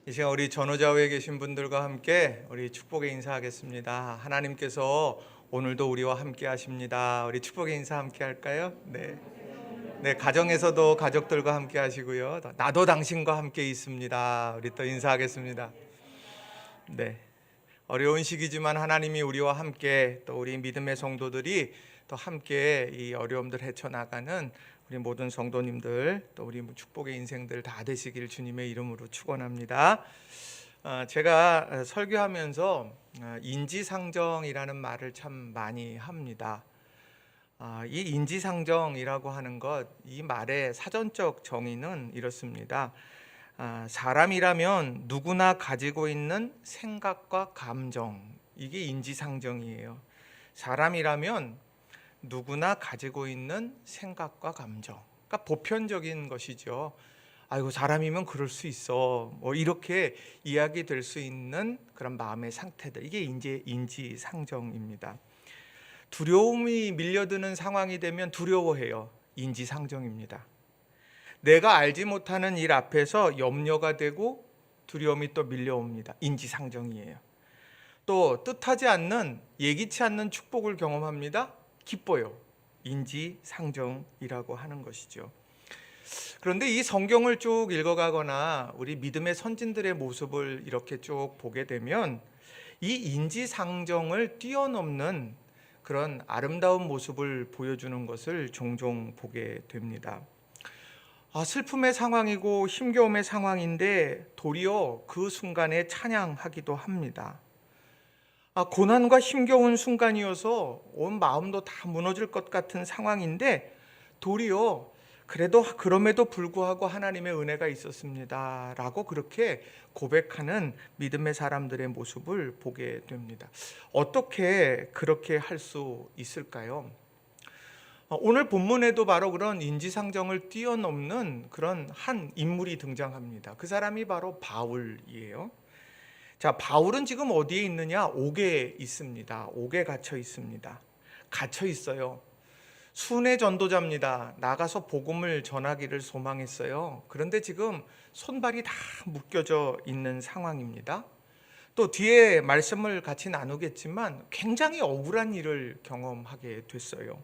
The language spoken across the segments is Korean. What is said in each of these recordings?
이 시간 우리 전후좌우에 계신 분들과 함께 우리 축복의 인사하겠습니다. 하나님께서 오늘도 우리와 함께 하십니다. 우리 축복의 인사 함께 할까요? 네. 네, 가정에서도 가족들과 함께 하시고요. 나도 당신과 함께 있습니다. 우리 또 인사하겠습니다. 네. 어려운 시기지만 하나님이 우리와 함께, 또 우리 믿음의 성도들이 또 함께 이 어려움들 헤쳐나가는 우리 모든 성도님들, 또 우리 축복의 인생들 다 되시길 주님의 이름으로 축원합니다. 제가 설교하면서 인지상정이라는 말을 참 많이 합니다. 이 인지상정이라고 하는 것, 이 말의 사전적 정의는 이렇습니다. 사람이라면 누구나 가지고 있는 생각과 감정, 이게 인지상정이에요. 사람이라면 누구나 가지고 있는 생각과 감정, 그러니까 보편적인 것이죠. 아이고, 사람이면 그럴 수 있어, 뭐 이렇게 이야기될 수 있는 그런 마음의 상태들, 이게 인지상정입니다. 두려움이 밀려드는 상황이 되면 두려워해요. 인지상정입니다. 내가 알지 못하는 일 앞에서 염려가 되고 두려움이 또 밀려옵니다. 인지상정이에요. 또 뜻하지 않는, 예기치 않는 축복을 경험합니다. 기뻐요. 인지상정이라고 하는 것이죠. 그런데 이 성경을 쭉 읽어가거나 우리 믿음의 선진들의 모습을 이렇게 쭉 보게 되면 이 인지상정을 뛰어넘는 그런 아름다운 모습을 보여주는 것을 종종 보게 됩니다. 슬픔의 상황이고 힘겨움의 상황인데 도리어 그 순간에 찬양하기도 합니다. 고난과 힘겨운 순간이어서 온 마음도 다 무너질 것 같은 상황인데 도리어 그럼에도 불구하고 하나님의 은혜가 있었습니다 라고 그렇게 고백하는 믿음의 사람들의 모습을 보게 됩니다. 어떻게 그렇게 할 수 있을까요? 오늘 본문에도 바로 그런 인지상정을 뛰어넘는 그런 한 인물이 등장합니다. 그 사람이 바로 바울이에요. 자, 바울은 지금 어디에 있느냐? 옥에 있습니다. 옥에 갇혀 있습니다. 갇혀 있어요. 순회 전도자입니다. 나가서 복음을 전하기를 소망했어요. 그런데 지금 손발이 다 묶여져 있는 상황입니다. 또 뒤에 말씀을 같이 나누겠지만 굉장히 억울한 일을 경험하게 됐어요.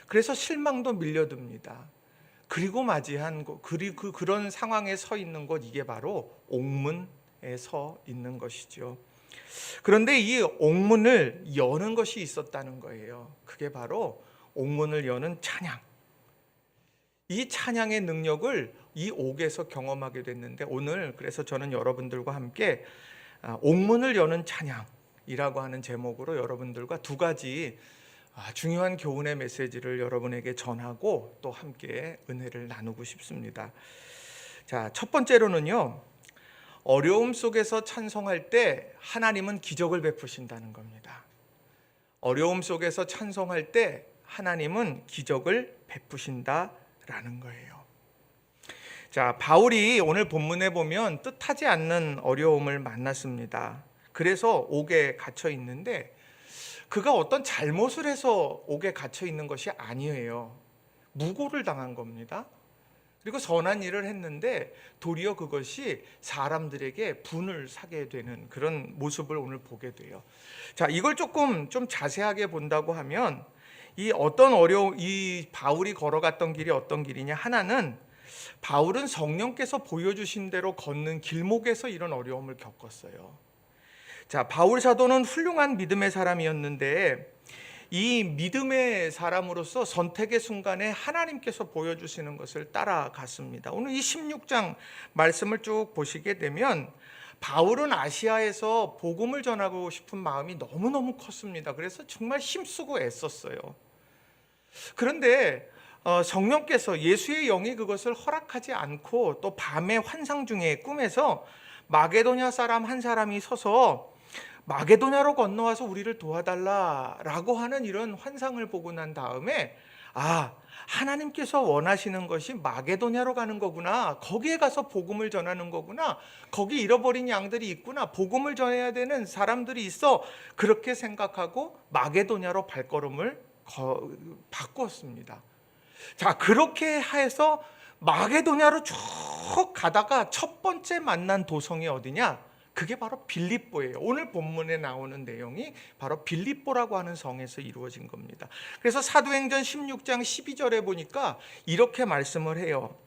그래서 실망도 밀려듭니다. 그리고 맞이한 것, 그런 상황에 서 있는 것, 이게 바로 옥문에 서 있는 것이죠. 그런데 이 옥문을 여는 것이 있었다는 거예요. 그게 바로 옥문을 여는 찬양. 이 찬양의 능력을 이 옥에서 경험하게 됐는데, 오늘 그래서 저는 여러분들과 함께 옥문을 여는 찬양이라고 하는 제목으로 여러분들과 두 가지 중요한 교훈의 메시지를 여러분에게 전하고 또 함께 은혜를 나누고 싶습니다. 자, 첫 번째로는요, 어려움 속에서 찬송할 때 하나님은 기적을 베푸신다는 겁니다. 어려움 속에서 찬송할 때 하나님은 기적을 베푸신다라는 거예요. 자, 바울이 오늘 본문에 보면 뜻하지 않는 어려움을 만났습니다. 그래서 옥에 갇혀 있는데 그가 어떤 잘못을 해서 옥에 갇혀 있는 것이 아니에요. 무고를 당한 겁니다. 그리고 선한 일을 했는데 도리어 그것이 사람들에게 분을 사게 되는 그런 모습을 오늘 보게 돼요. 자, 이걸 조금 좀 자세하게 본다고 하면 이 바울이 걸어갔던 길이 어떤 길이냐? 하나는 바울은 성령께서 보여주신 대로 걷는 길목에서 이런 어려움을 겪었어요. 자, 바울 사도는 훌륭한 믿음의 사람이었는데 이 믿음의 사람으로서 선택의 순간에 하나님께서 보여주시는 것을 따라갔습니다. 오늘 이 16장 말씀을 쭉 보시게 되면 바울은 아시아에서 복음을 전하고 싶은 마음이 너무너무 컸습니다. 그래서 정말 힘쓰고 애썼어요. 그런데 성령께서, 예수의 영이 그것을 허락하지 않고 또 밤의 환상 중에 꿈에서 마게도냐 사람 한 사람이 서서 마게도냐로 건너와서 우리를 도와달라라고 하는 이런 환상을 보고 난 다음에 하나님께서 원하시는 것이 마게도냐로 가는 거구나, 거기에 가서 복음을 전하는 거구나, 거기 잃어버린 양들이 있구나, 복음을 전해야 되는 사람들이 있어, 그렇게 생각하고 마게도냐로 발걸음을 바꿨습니다. 자, 그렇게 해서 마게도냐로 쭉 가다가 첫 번째 만난 도성이 어디냐? 그게 바로 빌립보예요. 오늘 본문에 나오는 내용이 바로 빌립보라고 하는 성에서 이루어진 겁니다. 그래서 사도행전 16장 12절에 보니까 이렇게 말씀을 해요.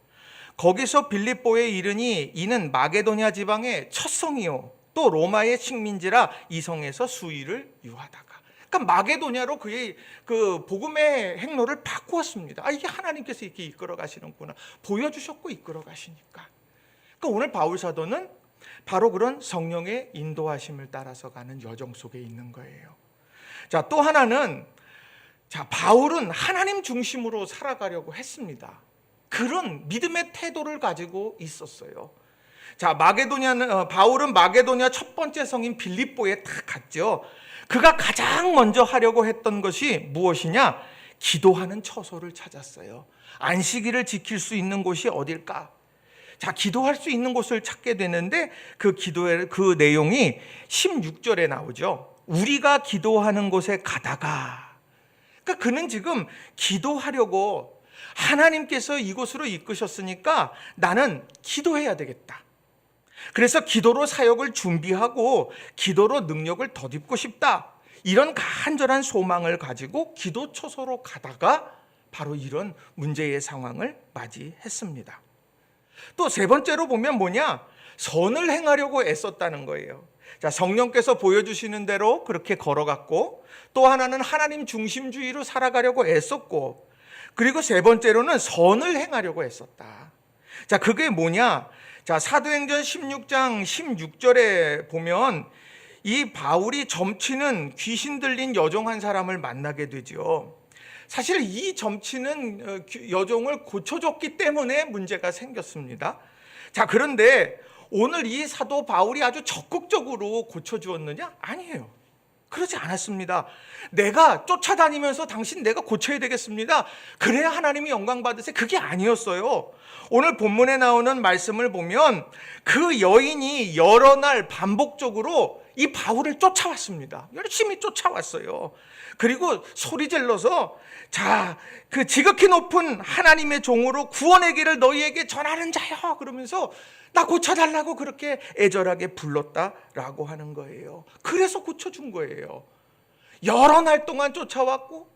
거기서 빌립보에 이르니 이는 마게도냐 지방의 첫 성이요 또 로마의 식민지라 이 성에서 수일을 유하다가. 그러니까 마게도냐로 그의 그 복음의 행로를 바꾸었습니다. 이게 하나님께서 이렇게 이끌어 가시는구나 보여주셨고 이끌어 가시니까. 그러니까 오늘 바울 사도는 바로 그런 성령의 인도하심을 따라서 가는 여정 속에 있는 거예요. 자, 또 하나는 바울은 하나님 중심으로 살아가려고 했습니다. 그런 믿음의 태도를 가지고 있었어요. 자, 바울은 마게도냐 첫 번째 성인 빌립보에 딱 갔죠. 그가 가장 먼저 하려고 했던 것이 무엇이냐? 기도하는 처소를 찾았어요. 안식일을 지킬 수 있는 곳이 어딜까? 자, 기도할 수 있는 곳을 찾게 되는데 그 기도의 그 내용이 16절에 나오죠. 우리가 기도하는 곳에 가다가. 그러니까 그는 지금 기도하려고 하나님께서 이곳으로 이끄셨으니까 나는 기도해야 되겠다. 그래서 기도로 사역을 준비하고 기도로 능력을 덧입고 싶다. 이런 간절한 소망을 가지고 기도 처소로 가다가 바로 이런 문제의 상황을 맞이했습니다. 또 세 번째로 보면 뭐냐? 선을 행하려고 애썼다는 거예요. 자, 성령께서 보여주시는 대로 그렇게 걸어갔고, 또 하나는 하나님 중심주의로 살아가려고 애썼고, 그리고 세 번째로는 선을 행하려고 애썼다. 자, 그게 뭐냐? 자, 사도행전 16장 16절에 보면 이 바울이 점치는 귀신 들린 여종 한 사람을 만나게 되죠. 사실 이 점치는 여종을 고쳐줬기 때문에 문제가 생겼습니다. 자, 그런데 오늘 이 사도 바울이 아주 적극적으로 고쳐주었느냐? 아니에요. 그러지 않았습니다. 내가 쫓아다니면서 당신 내가 고쳐야 되겠습니다. 그래야 하나님이 영광 받으세요. 그게 아니었어요. 오늘 본문에 나오는 말씀을 보면 그 여인이 여러 날 반복적으로 이 바울을 쫓아왔습니다. 열심히 쫓아왔어요. 그리고 소리 질러서 자, 그 지극히 높은 하나님의 종으로 구원의 길을 너희에게 전하는 자여 그러면서 나 고쳐달라고 그렇게 애절하게 불렀다라고 하는 거예요. 그래서 고쳐준 거예요. 여러 날 동안 쫓아왔고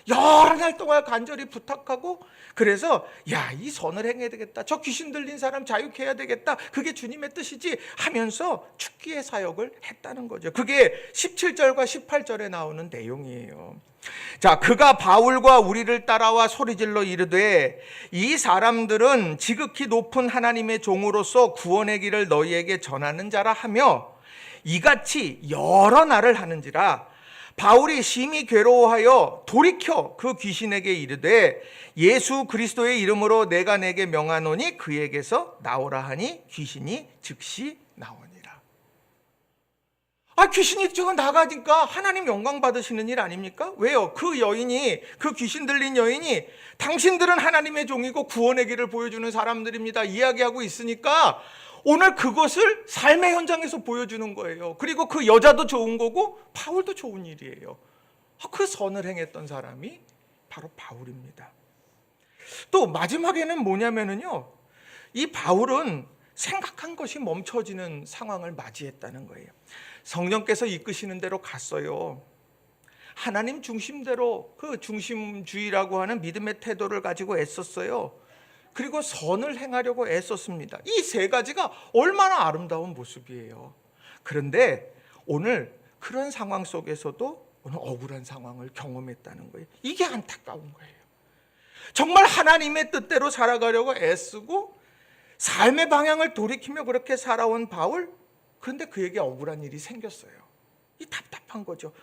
여러 날 동안 간절히 부탁하고 그래서 야, 이 선을 행해야 되겠다. 저 귀신 들린 사람 자유케 해야 되겠다. 그게 주님의 뜻이지 하면서 축기의 사역을 했다는 거죠. 그게 17절과 18절에 나오는 내용이에요. 자, 그가 바울과 우리를 따라와 소리질러 이르되 이 사람들은 지극히 높은 하나님의 종으로서 구원의 길을 너희에게 전하는 자라 하며 이같이 여러 날을 하는지라. 바울이 심히 괴로워하여 돌이켜 그 귀신에게 이르되 예수 그리스도의 이름으로 내가 내게 명하노니 그에게서 나오라 하니 귀신이 즉시 나오니라. 귀신이 지금 나가니까 하나님 영광 받으시는 일 아닙니까? 왜요? 그 여인이, 그 귀신 들린 여인이 당신들은 하나님의 종이고 구원의 길을 보여주는 사람들입니다 이야기하고 있으니까 오늘 그것을 삶의 현장에서 보여주는 거예요. 그리고 그 여자도 좋은 거고 바울도 좋은 일이에요. 그 선을 행했던 사람이 바로 바울입니다. 또 마지막에는 뭐냐면요, 이 바울은 생각한 것이 멈춰지는 상황을 맞이했다는 거예요. 성령께서 이끄시는 대로 갔어요. 하나님 중심대로 그 중심주의라고 하는 믿음의 태도를 가지고 애썼어요. 그리고 선을 행하려고 애썼습니다. 이 세 가지가 얼마나 아름다운 모습이에요. 그런데 오늘 그런 상황 속에서도 오늘 억울한 상황을 경험했다는 거예요. 이게 안타까운 거예요. 정말 하나님의 뜻대로 살아가려고 애쓰고 삶의 방향을 돌이키며 그렇게 살아온 바울, 그런데 그에게 억울한 일이 생겼어요. 이 답답한 거죠.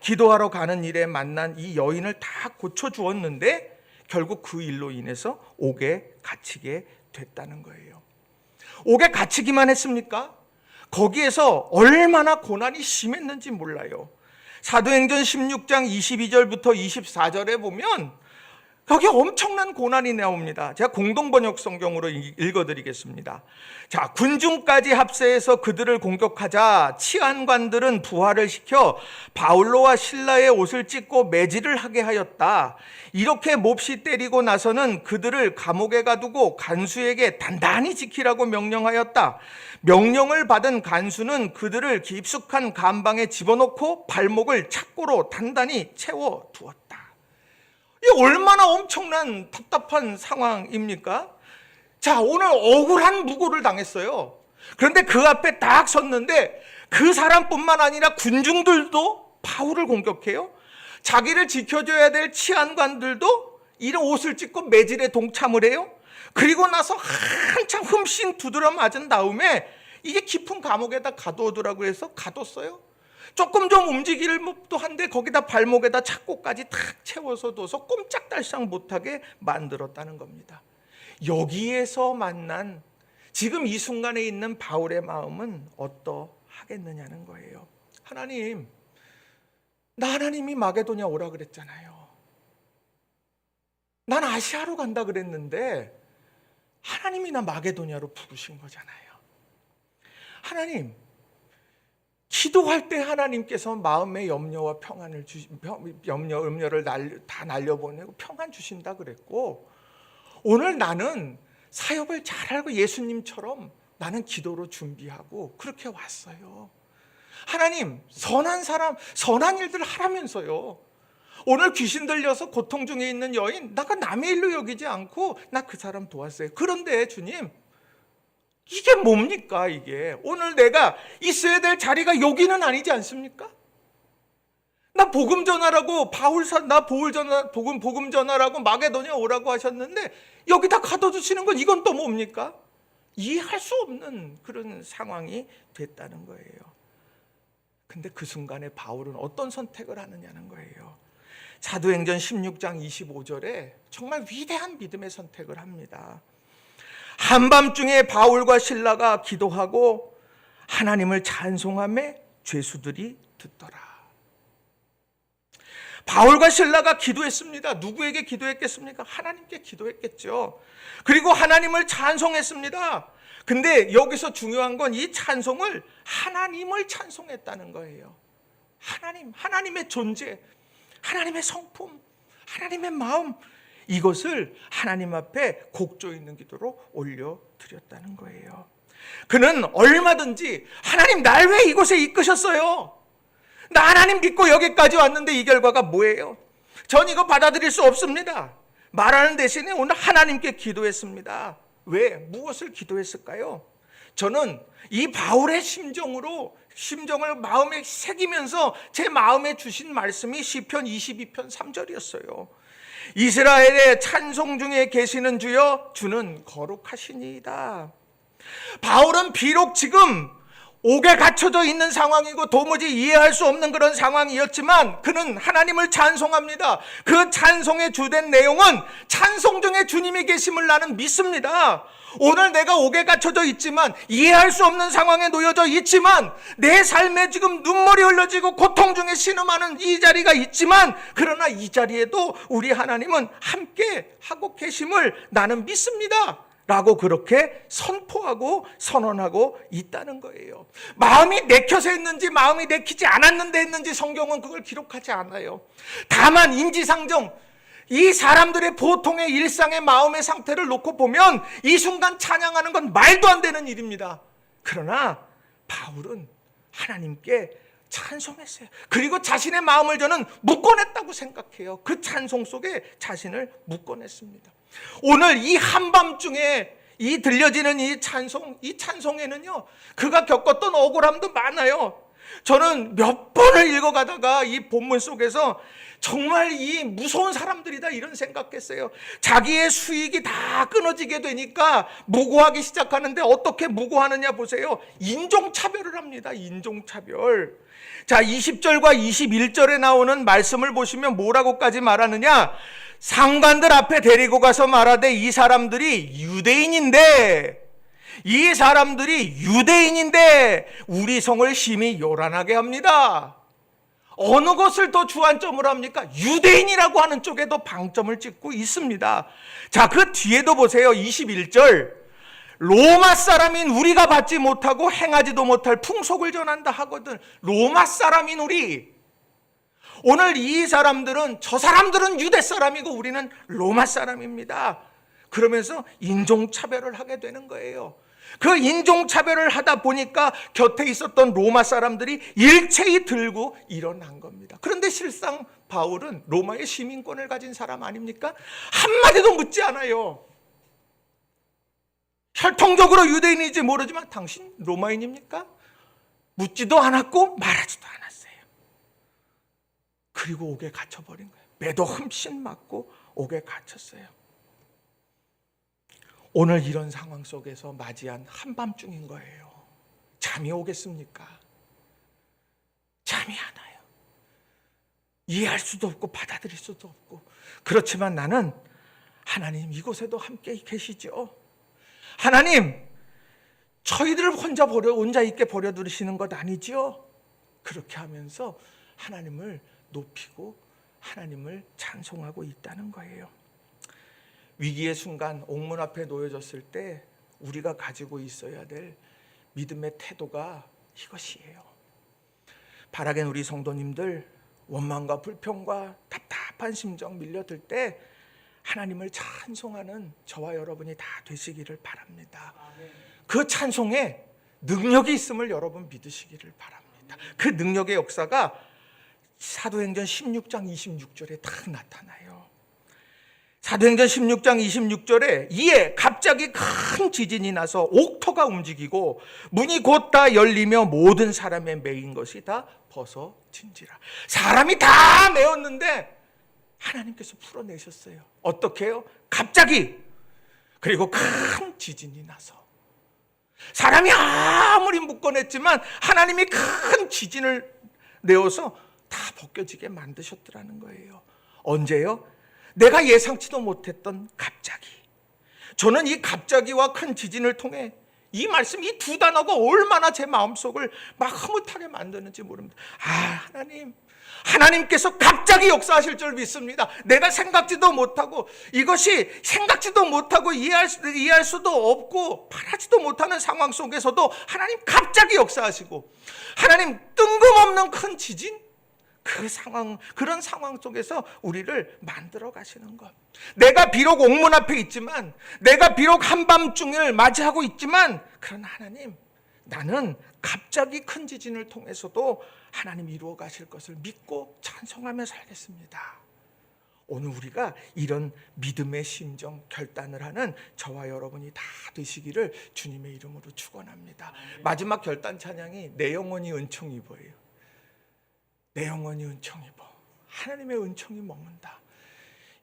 기도하러 가는 일에 만난 이 여인을 다 고쳐주었는데 결국 그 일로 인해서 옥에 갇히게 됐다는 거예요. 옥에 갇히기만 했습니까? 거기에서 얼마나 고난이 심했는지 몰라요. 사도행전 16장 22절부터 24절에 보면 거기에 엄청난 고난이 나옵니다. 제가 공동번역 성경으로 읽어드리겠습니다. 자, 군중까지 합세해서 그들을 공격하자 치안관들은 부하를 시켜 바울로와 실라의 옷을 찢고 매질을 하게 하였다. 이렇게 몹시 때리고 나서는 그들을 감옥에 가두고 간수에게 단단히 지키라고 명령하였다. 명령을 받은 간수는 그들을 깊숙한 감방에 집어넣고 발목을 착고로 단단히 채워 두었다. 이 얼마나 엄청난 답답한 상황입니까? 자, 오늘 억울한 무고를 당했어요. 그런데 그 앞에 딱 섰는데 그 사람뿐만 아니라 군중들도 바울을 공격해요. 자기를 지켜줘야 될 치안관들도 이런 옷을 찢고 매질에 동참을 해요. 그리고 나서 한참 흠씬 두드려 맞은 다음에 이게 깊은 감옥에다 가둬두라고 해서 가뒀어요. 조금 좀 움직일 법도 한데 거기다 발목에다 착고까지 탁 채워서 둬서 꼼짝달싹 못하게 만들었다는 겁니다. 여기에서 만난 지금 이 순간에 있는 바울의 마음은 어떠하겠느냐는 거예요. 하나님, 나 하나님이 마게도냐 오라 그랬잖아요. 난 아시아로 간다 그랬는데 하나님이 나 마게도냐로 부르신 거잖아요. 하나님, 기도할 때 하나님께서 마음의 염려와 평안을 염려를 다 날려보내고 평안 주신다 그랬고, 오늘 나는 사역을 잘하고 예수님처럼 나는 기도로 준비하고 그렇게 왔어요. 하나님, 선한 사람, 선한 일들 하라면서요. 오늘 귀신 들려서 고통 중에 있는 여인, 나가 남의 일로 여기지 않고 나 그 사람 도왔어요. 그런데 주님, 이게 뭡니까 이게? 오늘 내가 있어야 될 자리가 여기는 아니지 않습니까? 나 복음 전하라고 복음 전하라고 마게도냐 오라고 하셨는데 여기다 가둬두시는 건 이건 또 뭡니까? 이해할 수 없는 그런 상황이 됐다는 거예요. 근데 그 순간에 바울은 어떤 선택을 하느냐는 거예요. 사도행전 16장 25절에 정말 위대한 믿음의 선택을 합니다. 한밤중에 바울과 실라가 기도하고 하나님을 찬송하며 죄수들이 듣더라. 바울과 실라가 기도했습니다. 누구에게 기도했겠습니까? 하나님께 기도했겠죠. 그리고 하나님을 찬송했습니다. 근데 여기서 중요한 건 이 찬송을 하나님을 찬송했다는 거예요. 하나님의 존재, 하나님의 성품, 하나님의 마음, 이것을 하나님 앞에 곡조 있는 기도로 올려드렸다는 거예요. 그는 얼마든지 하나님 날 왜 이곳에 이끄셨어요? 나 하나님 믿고 여기까지 왔는데 이 결과가 뭐예요? 전 이거 받아들일 수 없습니다. 말하는 대신에 오늘 하나님께 기도했습니다. 왜? 무엇을 기도했을까요? 저는 이 바울의 심정을 마음에 새기면서 제 마음에 주신 말씀이 시편 22편 3절이었어요. 이스라엘의 찬송 중에 계시는 주여, 주는 거룩하시니이다. 바울은 비록 지금 옥에 갇혀져 있는 상황이고 도무지 이해할 수 없는 그런 상황이었지만 그는 하나님을 찬송합니다. 그 찬송의 주된 내용은 찬송 중에 주님이 계심을 나는 믿습니다. 오늘 내가 옥에 갇혀져 있지만 이해할 수 없는 상황에 놓여져 있지만 내 삶에 지금 눈물이 흘러지고 고통 중에 신음하는 이 자리가 있지만 그러나 이 자리에도 우리 하나님은 함께 하고 계심을 나는 믿습니다. 라고 그렇게 선포하고 선언하고 있다는 거예요. 마음이 내켜서 했는지 마음이 내키지 않았는데 했는지 성경은 그걸 기록하지 않아요. 다만 인지상정, 이 사람들의 보통의 일상의 마음의 상태를 놓고 보면 이 순간 찬양하는 건 말도 안 되는 일입니다. 그러나 바울은 하나님께 찬송했어요. 그리고 자신의 마음을 저는 묶어냈다고 생각해요. 그 찬송 속에 자신을 묶어냈습니다. 오늘 이 한밤중에 이 들려지는 이 찬송에는요, 그가 겪었던 억울함도 많아요. 저는 몇 번을 읽어가다가 이 본문 속에서 정말 이 무서운 사람들이다 이런 생각했어요. 자기의 수익이 다 끊어지게 되니까 무고하기 시작하는데 어떻게 무고하느냐 보세요. 인종차별을 합니다. 인종차별. 자, 20절과 21절에 나오는 말씀을 보시면 뭐라고까지 말하느냐. 상관들 앞에 데리고 가서 말하되 이 사람들이 유대인인데 우리 성을 심히 요란하게 합니다. 어느 것을 더 주안점으로 합니까? 유대인이라고 하는 쪽에 더 방점을 찍고 있습니다. 자, 그 뒤에도 보세요. 21절. 로마 사람인 우리가 받지 못하고 행하지도 못할 풍속을 전한다 하거든. 로마 사람인 우리. 오늘 이 사람들은, 저 사람들은 유대 사람이고 우리는 로마 사람입니다. 그러면서 인종차별을 하게 되는 거예요. 그 인종차별을 하다 보니까 곁에 있었던 로마 사람들이 일체히 들고 일어난 겁니다. 그런데 실상 바울은 로마의 시민권을 가진 사람 아닙니까? 한마디도 묻지 않아요. 혈통적으로 유대인인지 모르지만 당신 로마인입니까? 묻지도 않았고 말하지도 않았어요. 그리고 옥에 갇혀버린 거예요. 매도 흠씬 맞고 옥에 갇혔어요. 오늘 이런 상황 속에서 맞이한 한밤중인 거예요. 잠이 오겠습니까? 잠이 안 와요. 이해할 수도 없고 받아들일 수도 없고. 그렇지만 나는 하나님 이곳에도 함께 계시죠. 하나님 저희들을 혼자 있게 버려두시는 것 아니죠? 그렇게 하면서 하나님을 높이고 하나님을 찬송하고 있다는 거예요. 위기의 순간 옥문 앞에 놓여졌을 때 우리가 가지고 있어야 될 믿음의 태도가 이것이에요. 바라겐 우리 성도님들 원망과 불평과 답답한 심정 밀려들 때 하나님을 찬송하는 저와 여러분이 다 되시기를 바랍니다. 그 찬송에 능력이 있음을 여러분 믿으시기를 바랍니다. 그 능력의 역사가 사도행전 16장 26절에 딱 나타나요. 사도행전 16장 26절에 이에 갑자기 큰 지진이 나서 옥터가 움직이고 문이 곧 다 열리며 모든 사람의 매인 것이 다 벗어진지라. 사람이 다 매었는데 하나님께서 풀어내셨어요. 어떻게 해요? 갑자기. 그리고 큰 지진이 나서 사람이 아무리 묶어냈지만 하나님이 큰 지진을 내어서 다 벗겨지게 만드셨더라는 거예요. 언제요? 내가 예상치도 못했던 갑자기. 저는 이 갑자기와 큰 지진을 통해 이 말씀, 이 두 단어가 얼마나 제 마음속을 막 흐뭇하게 만드는지 모릅니다. 하나님께서 갑자기 역사하실 줄 믿습니다. 내가 생각지도 못하고 이것이 생각지도 못하고 이해할 수도 없고 바라지도 못하는 상황 속에서도 하나님 갑자기 역사하시고 하나님 뜬금없는 큰 지진, 그런 상황 속에서 우리를 만들어 가시는 것. 내가 비록 옥문 앞에 있지만, 내가 비록 한밤중을 맞이하고 있지만, 그러나 하나님, 나는 갑자기 큰 지진을 통해서도 하나님 이루어 가실 것을 믿고 찬송하며 살겠습니다. 오늘 우리가 이런 믿음의 심정 결단을 하는 저와 여러분이 다 되시기를 주님의 이름으로 축원합니다. 마지막 결단 찬양이 내 영혼이 은총 입어예요. 내 영혼이 은총 입어. 하나님의 은총이 머문다.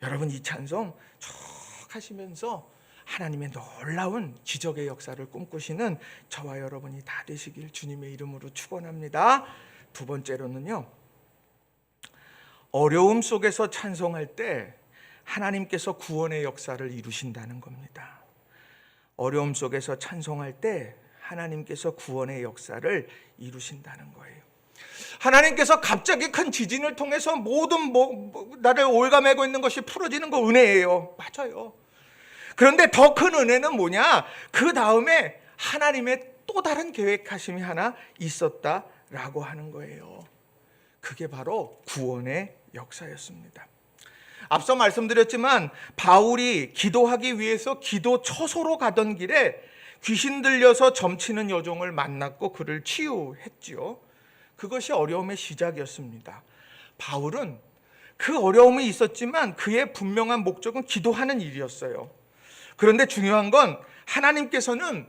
여러분 이 찬송 쭉 하시면서 하나님의 놀라운 기적의 역사를 꿈꾸시는 저와 여러분이 다 되시길 주님의 이름으로 축원합니다. 두 번째로는요, 어려움 속에서 찬송할 때 하나님께서 구원의 역사를 이루신다는 겁니다. 어려움 속에서 찬송할 때 하나님께서 구원의 역사를 이루신다는 거예요. 하나님께서 갑자기 큰 지진을 통해서 모든 나를 올가매고 있는 것이 풀어지는 거 은혜예요. 맞아요. 그런데 더 큰 은혜는 뭐냐? 그 다음에 하나님의 또 다른 계획하심이 하나 있었다라고 하는 거예요. 그게 바로 구원의 역사였습니다. 앞서 말씀드렸지만 바울이 기도하기 위해서 기도 처소로 가던 길에 귀신 들려서 점치는 여종을 만났고 그를 치유했지요. 그것이 어려움의 시작이었습니다. 바울은 그 어려움이 있었지만 그의 분명한 목적은 기도하는 일이었어요. 그런데 중요한 건 하나님께서는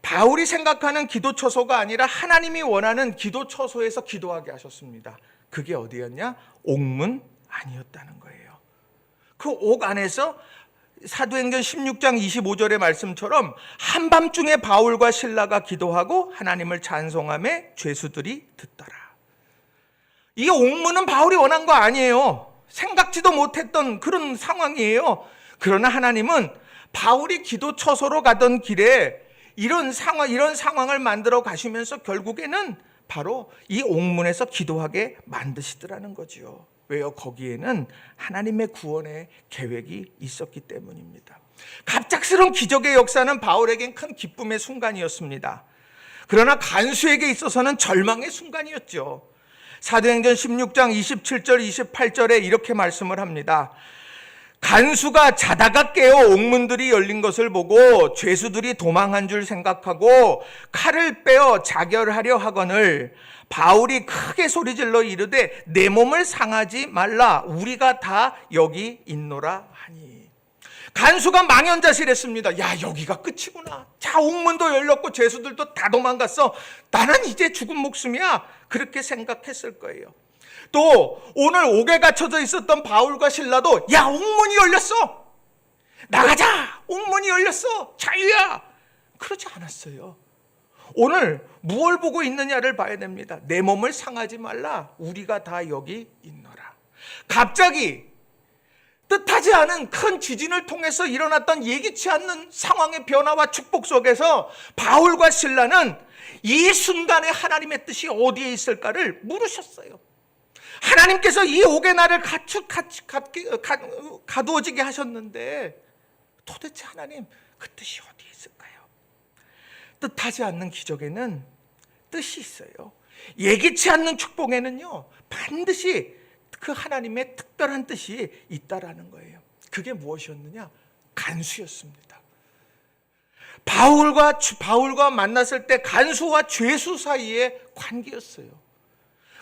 바울이 생각하는 기도 처소가 아니라 하나님이 원하는 기도 처소에서 기도하게 하셨습니다. 그게 어디였냐? 옥문 안이었다는 거예요. 그 옥 안에서 사도행전 16장 25절의 말씀처럼 한밤중에 바울과 실라가 기도하고 하나님을 찬송하며 죄수들이 듣더라. 이 옥문은 바울이 원한 거 아니에요. 생각지도 못했던 그런 상황이에요. 그러나 하나님은 바울이 기도 처소로 가던 길에 이런 상황을 만들어 가시면서 결국에는 바로 이 옥문에서 기도하게 만드시더라는 거지요. 왜요? 거기에는 하나님의 구원의 계획이 있었기 때문입니다. 갑작스러운 기적의 역사는 바울에겐 큰 기쁨의 순간이었습니다. 그러나 간수에게 있어서는 절망의 순간이었죠. 사도행전 16장 27절 28절에 이렇게 말씀을 합니다. 간수가 자다가 깨어 옥문들이 열린 것을 보고 죄수들이 도망한 줄 생각하고 칼을 빼어 자결하려 하거늘 바울이 크게 소리질러 이르되 내 몸을 상하지 말라 우리가 다 여기 있노라 하니. 간수가 망연자실했습니다. 야, 여기가 끝이구나. 자, 옥문도 열렸고 죄수들도 다 도망갔어. 나는 이제 죽은 목숨이야. 그렇게 생각했을 거예요. 또 오늘 옥에 갇혀져 있었던 바울과 실라도 야, 옥문이 열렸어. 나가자. 옥문이 열렸어. 자유야. 그러지 않았어요. 오늘 무엇을 보고 있느냐를 봐야 됩니다. 내 몸을 상하지 말라. 우리가 다 여기 있노라. 갑자기 뜻하지 않은 큰 지진을 통해서 일어났던 예기치 않는 상황의 변화와 축복 속에서 바울과 실라는 이 순간에 하나님의 뜻이 어디에 있을까를 물으셨어요. 하나님께서 이 옥에 나를 가두어지게 하셨는데 도대체 하나님 그 뜻이 어디에 있을까요? 뜻하지 않는 기적에는 뜻이 있어요. 예기치 않는 축복에는요 반드시 그 하나님의 특별한 뜻이 있다라는 거예요. 그게 무엇이었느냐? 간수였습니다. 바울과 만났을 때 간수와 죄수 사이의 관계였어요.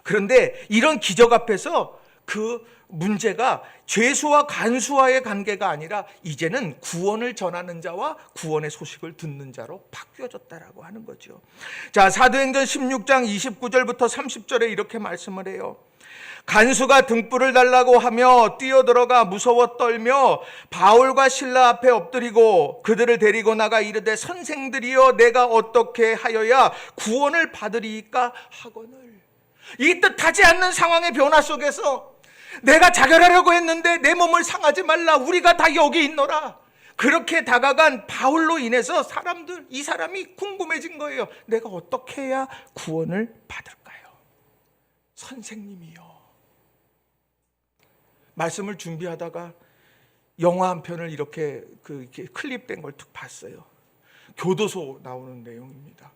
그런데 이런 기적 앞에서 그 문제가 죄수와 간수와의 관계가 아니라 이제는 구원을 전하는 자와 구원의 소식을 듣는 자로 바뀌어졌다라고 하는 거죠. 자, 사도행전 16장 29절부터 30절에 이렇게 말씀을 해요. 간수가 등불을 달라고 하며 뛰어들어가 무서워 떨며 바울과 실라 앞에 엎드리고 그들을 데리고 나가 이르되 선생들이여 내가 어떻게 하여야 구원을 받으리이까 하거늘. 이 뜻하지 않는 상황의 변화 속에서 내가 자결하려고 했는데 내 몸을 상하지 말라 우리가 다 여기 있노라. 그렇게 다가간 바울로 인해서 이 사람이 궁금해진 거예요. 내가 어떻게 해야 구원을 받을까요? 선생님이요. 말씀을 준비하다가 영화 한 편을 이렇게 클립된 걸 툭 봤어요. 교도소 나오는 내용입니다.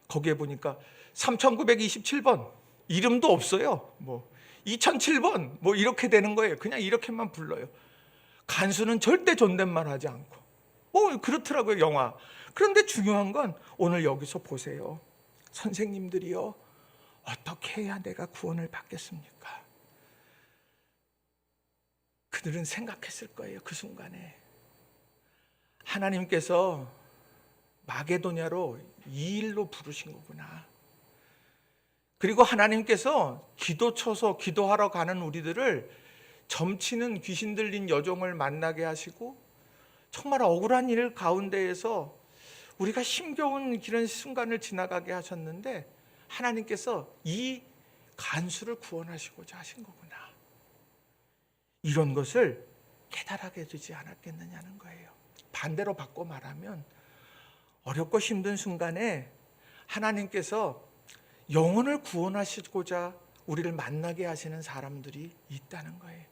거기에 보니까 3927번 이름도 없어요. 2007번 이렇게 되는 거예요. 그냥 이렇게만 불러요. 간수는 절대 존댓말 하지 않고 그렇더라고요, 영화. 그런데 중요한 건 오늘 여기서 보세요. 선생님들이요, 어떻게 해야 내가 구원을 받겠습니까? 그들은 생각했을 거예요. 그 순간에 하나님께서 마게도냐로 이 일로 부르신 거구나. 그리고 하나님께서 기도 쳐서 기도하러 가는 우리들을 점치는 귀신 들린 여종을 만나게 하시고 정말 억울한 일 가운데에서 우리가 힘겨운 그런 순간을 지나가게 하셨는데 하나님께서 이 간수를 구원하시고자 하신 거구나. 이런 것을 깨달하게 되지 않았겠느냐는 거예요. 반대로 바꿔 말하면 어렵고 힘든 순간에 하나님께서 영혼을 구원하시고자 우리를 만나게 하시는 사람들이 있다는 거예요.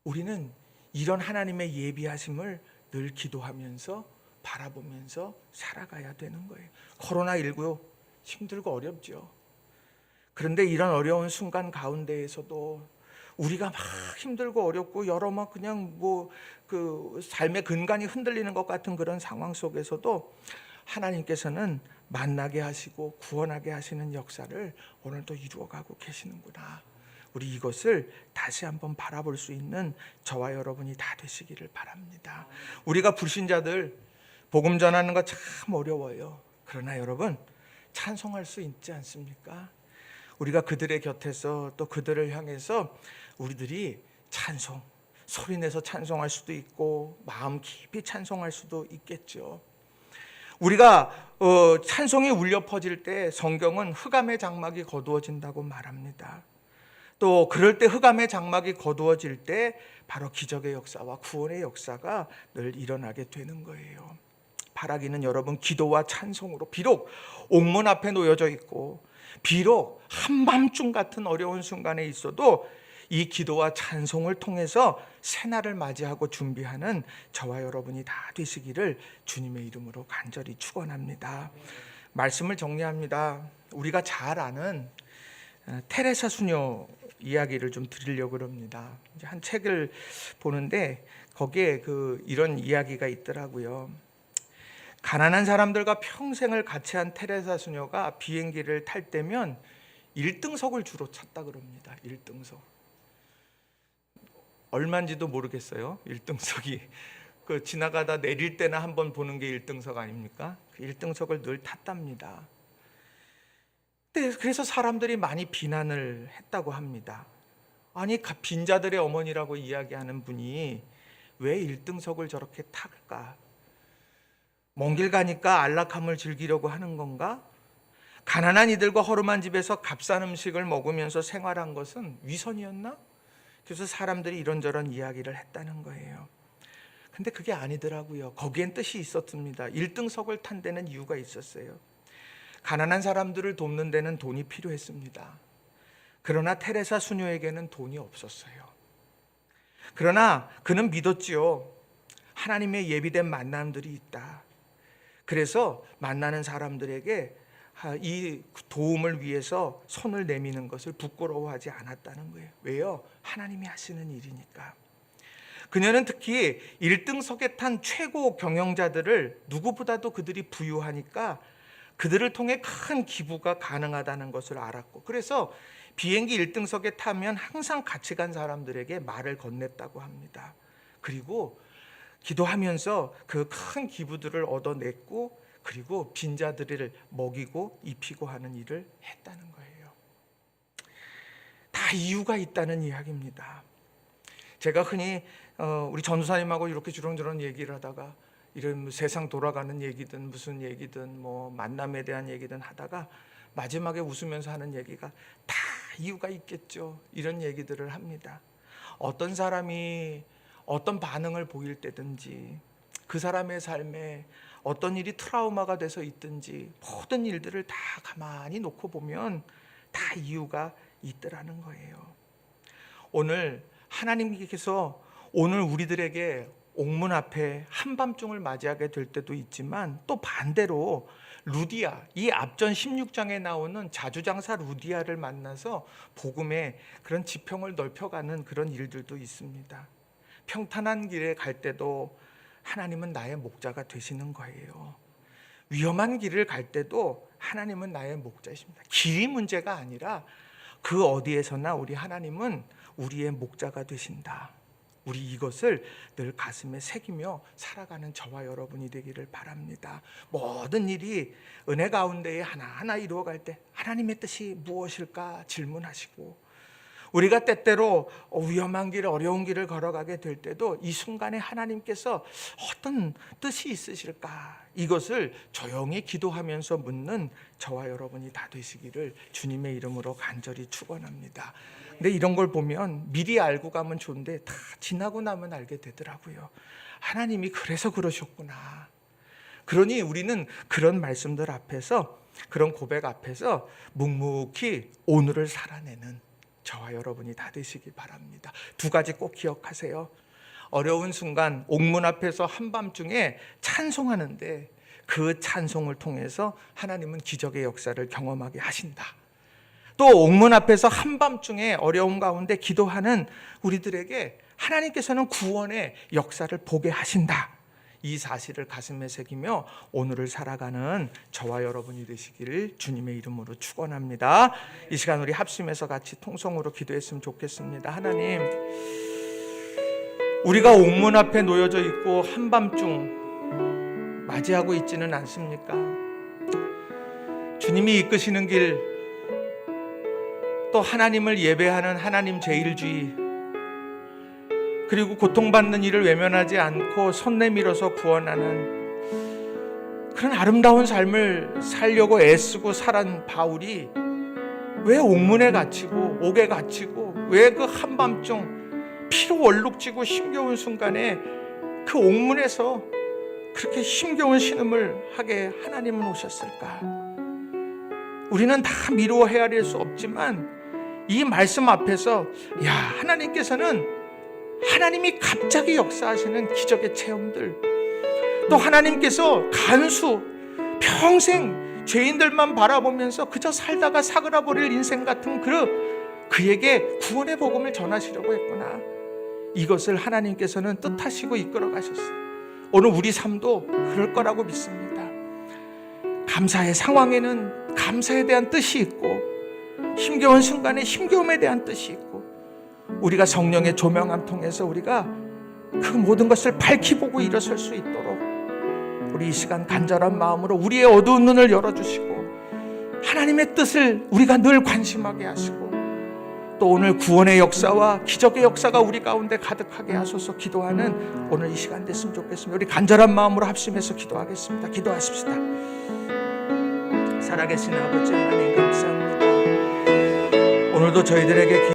우리는 이런 하나님의 예비하심을 늘 기도하면서 바라보면서 살아가야 되는 거예요. 코로나19 힘들고 어렵죠. 그런데 이런 어려운 순간 가운데에서도 우리가 막 힘들고 어렵고 여러 그냥 그 삶의 근간이 흔들리는 것 같은 그런 상황 속에서도 하나님께서는 만나게 하시고 구원하게 하시는 역사를 오늘도 이루어가고 계시는구나. 우리 이것을 다시 한번 바라볼 수 있는 저와 여러분이 다 되시기를 바랍니다. 우리가 불신자들 복음 전하는 거 참 어려워요. 그러나 여러분 찬송할 수 있지 않습니까? 우리가 그들의 곁에서 또 그들을 향해서 우리들이 찬송, 소리내서 찬송할 수도 있고 마음 깊이 찬송할 수도 있겠죠. 우리가 찬송이 울려 퍼질 때 성경은 흑암의 장막이 거두어진다고 말합니다. 또 그럴 때 흑암의 장막이 거두어질 때 바로 기적의 역사와 구원의 역사가 늘 일어나게 되는 거예요. 바라기는 여러분, 기도와 찬송으로 비록 옥문 앞에 놓여져 있고 비록 한밤중 같은 어려운 순간에 있어도 이 기도와 찬송을 통해서 새날을 맞이하고 준비하는 저와 여러분이 다 되시기를 주님의 이름으로 간절히 축원합니다. 말씀을 정리합니다. 우리가 잘 아는 테레사 수녀 이야기를 좀 드리려고 합니다. 한 책을 보는데 거기에 이런 이야기가 있더라고요. 가난한 사람들과 평생을 같이 한 테레사 수녀가 비행기를 탈 때면 1등석을 주로 찾다 그럽니다. 1등석. 얼마인지도 모르겠어요. 1등석이. 지나가다 내릴 때나 한번 보는 게 1등석 아닙니까? 그 1등석을 늘 탔답니다. 그래서 사람들이 많이 비난을 했다고 합니다. 아니, 빈자들의 어머니라고 이야기하는 분이 왜 1등석을 저렇게 탈까? 먼 길 가니까 안락함을 즐기려고 하는 건가? 가난한 이들과 허름한 집에서 값싼 음식을 먹으면서 생활한 것은 위선이었나? 그래서 사람들이 이런저런 이야기를 했다는 거예요. 근데 그게 아니더라고요. 거기엔 뜻이 있었습니다. 1등석을 탄 데는 이유가 있었어요. 가난한 사람들을 돕는 데는 돈이 필요했습니다. 그러나 테레사 수녀에게는 돈이 없었어요. 그러나 그는 믿었지요. 하나님의 예비된 만남들이 있다. 그래서 만나는 사람들에게 이 도움을 위해서 손을 내미는 것을 부끄러워하지 않았다는 거예요. 왜요? 하나님이 하시는 일이니까. 그녀는 특히 1등석에 탄 최고 경영자들을 누구보다도 그들이 부유하니까 그들을 통해 큰 기부가 가능하다는 것을 알았고, 그래서 비행기 1등석에 타면 항상 같이 간 사람들에게 말을 건넸다고 합니다. 그리고 기도하면서 그 큰 기부들을 얻어냈고, 그리고 빈자들을 먹이고 입히고 하는 일을 했다는 거예요. 다 이유가 있다는 이야기입니다. 제가 흔히 우리 전도사님하고 이렇게 주렁주렁 얘기를 하다가 이런 세상 돌아가는 얘기든 무슨 얘기든 뭐 만남에 대한 얘기든 하다가 마지막에 웃으면서 하는 얘기가 다 이유가 있겠죠. 이런 얘기들을 합니다. 어떤 사람이 어떤 반응을 보일 때든지 그 사람의 삶에 어떤 일이 트라우마가 돼서 있든지 모든 일들을 다 가만히 놓고 보면 다 이유가 있더라는 거예요. 오늘 하나님께서 오늘 우리들에게 옥문 앞에 한밤중을 맞이하게 될 때도 있지만, 또 반대로 루디아, 이 앞전 16장에 나오는 자주장사 루디아를 만나서 복음의 그런 지평을 넓혀가는 그런 일들도 있습니다. 평탄한 길에 갈 때도 하나님은 나의 목자가 되시는 거예요. 위험한 길을 갈 때도 하나님은 나의 목자이십니다. 길이 문제가 아니라 그 어디에서나 우리 하나님은 우리의 목자가 되신다. 우리 이것을 늘 가슴에 새기며 살아가는 저와 여러분이 되기를 바랍니다. 모든 일이 은혜 가운데에 하나하나 이루어갈 때 하나님의 뜻이 무엇일까 질문하시고, 우리가 때때로 위험한 길, 어려운 길을 걸어가게 될 때도 이 순간에 하나님께서 어떤 뜻이 있으실까, 이것을 조용히 기도하면서 묻는 저와 여러분이 다 되시기를 주님의 이름으로 간절히 축원합니다. 근데 이런 걸 보면 미리 알고 가면 좋은데 다 지나고 나면 알게 되더라고요. 하나님이 그래서 그러셨구나. 그러니 우리는 그런 말씀들 앞에서, 그런 고백 앞에서 묵묵히 오늘을 살아내는 저와 여러분이 다 되시기 바랍니다. 두 가지 꼭 기억하세요. 어려운 순간 옥문 앞에서 한밤중에 찬송하는데 그 찬송을 통해서 하나님은 기적의 역사를 경험하게 하신다. 또 옥문 앞에서 한밤중에 어려움 가운데 기도하는 우리들에게 하나님께서는 구원의 역사를 보게 하신다. 이 사실을 가슴에 새기며 오늘을 살아가는 저와 여러분이 되시기를 주님의 이름으로 축원합니다. 이 시간 우리 합심해서 같이 통성으로 기도했으면 좋겠습니다. 하나님, 우리가 옥문 앞에 놓여져 있고 한밤중 맞이하고 있지는 않습니까? 주님이 이끄시는 길, 또 하나님을 예배하는 하나님 제일주의, 그리고 고통받는 일을 외면하지 않고 손 내밀어서 구원하는 그런 아름다운 삶을 살려고 애쓰고 살은 바울이 왜 옥문에 갇히고 옥에 갇히고 왜 그 한밤중 피로 얼룩지고 힘겨운 순간에 그 옥문에서 그렇게 힘겨운 신음을 하게 하나님은 오셨을까? 우리는 다 미루어 헤아릴 수 없지만 이 말씀 앞에서 하나님께서는 하나님이 갑자기 역사하시는 기적의 체험들, 또 하나님께서 간수 평생 죄인들만 바라보면서 그저 살다가 사그라버릴 인생 같은 그에게 구원의 복음을 전하시려고 했구나. 이것을 하나님께서는 뜻하시고 이끌어 가셨어요. 오늘 우리 삶도 그럴 거라고 믿습니다. 감사의 상황에는 감사에 대한 뜻이 있고, 힘겨운 순간에 힘겨움에 대한 뜻이 있고, 우리가 성령의 조명함 통해서 우리가 그 모든 것을 밝히 보고 일어설 수 있도록 우리 이 시간 간절한 마음으로 우리의 어두운 눈을 열어주시고 하나님의 뜻을 우리가 늘 관심하게 하시고, 또 오늘 구원의 역사와 기적의 역사가 우리 가운데 가득하게 하소서 기도하는 오늘 이 시간 됐으면 좋겠습니다. 우리 간절한 마음으로 합심해서 기도하겠습니다. 기도하십시다. 살아계신 아버지 하나님 감사합니다. 오늘도 저희들에게